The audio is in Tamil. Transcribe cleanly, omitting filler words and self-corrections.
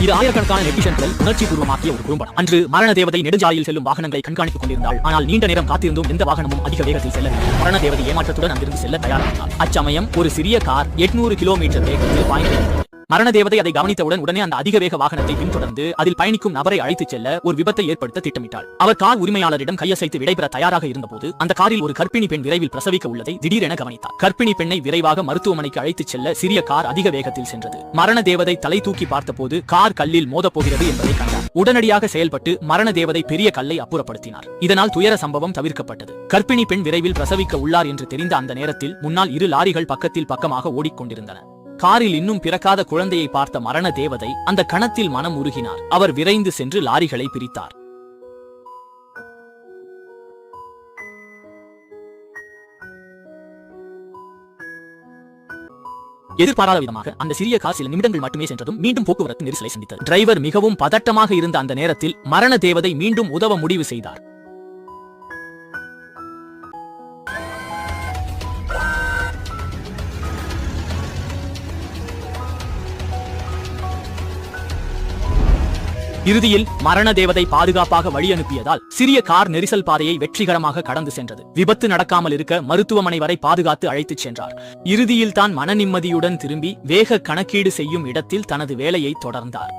இது ஆயிரக்கணக்கான நெட்டிசன்களை உணர்ச்சி பூர்வமாக்கிய ஒரு குறும்படம். அன்று மரண தேவதை நெடுஞ்சாலையில் செல்லும் வாகனங்களை கண்காணித்துக் கொண்டிருந்தாள். ஆனால் நீண்ட நேரம் காத்திருந்தும் எந்த வாகனமும் அதிக வேகத்தில் செல்லவில்லை. மரண தேவதை ஏமாற்றத்துடன் அங்கிருந்து செல்ல தயாரானார். அச்சமயம் ஒரு சிறிய கார் 800 கிலோமீட்டர் வேகத்தில் பாய்ந்து மரண தேவதை அதை கவனித்தவுடன் உடனே அந்த அதிக வேக வாகனத்தை பின்தொடர்ந்து அதில் பயணிக்கும் நபரை அழைத்துச் செல்ல ஒரு விபத்தை ஏற்படுத்த திட்டமிட்டாள். அவர் கார் உரிமையாளரிடம் கையசைத்து விடைபெற தயாராக இருந்தபோது அந்த காரில் ஒரு கர்ப்பிணி பெண் விரைவில் பிரசவிக்க உள்ளதை திடீரென கவனித்தார். கர்ப்பிணி பெண்ணை விரைவாக மருத்துவமனைக்கு அழைத்துச் செல்ல சிறிய கார் அதிக வேகத்தில் சென்றது. மரண தேவதை தலை தூக்கி பார்த்தபோது கார் கல்லில் மோதப் போகிறது என்பதை கண்டார். உடனடியாக செயல்பட்டு மரண தேவதை பெரிய கல்லை அப்புறப்படுத்தினார். இதனால் துயர சம்பவம் தவிர்க்கப்பட்டது. கர்ப்பிணி பெண் விரைவில் பிரசவிக்க உள்ளார் என்று தெரிந்த அந்த நேரத்தில் முன்னால் 2 லாரிகள் பக்கத்தில் பக்கமாக ஓடிக்கொண்டிருந்தன. காரில் இன்னும் பிறக்காத குழந்தையை பார்த்த மரண தேவதை அந்த கணத்தில் மனம் உருகினார். அவர் விரைந்து சென்று லாரிகளை பிரித்தார். எதிர்பாராத விதமாக அந்த சிறிய கார் சில நிமிடங்கள் மட்டுமே சென்றதும் மீண்டும் போக்குவரத்து நெரிசலை சந்தித்தது. டிரைவர் மிகவும் பதட்டமாக இருந்த அந்த நேரத்தில் மரண தேவதை மீண்டும் உதவ முடிவு செய்தார். இறுதியில் மரண தேவதை பாதுகாப்பாக வழி அனுப்பியதால் சிறிய கார் நெரிசல் பாதையை வெற்றிகரமாக கடந்து சென்றது. விபத்து நடக்காமல் இருக்க மருத்துவமனை வரை பாதுகாத்து அழைத்துச் சென்றார். இறுதியில் தான் மன நிம்மதியுடன் திரும்பி வேக கணக்கீடு செய்யும் இடத்தில் தனது வேலையை தொடர்ந்தார்.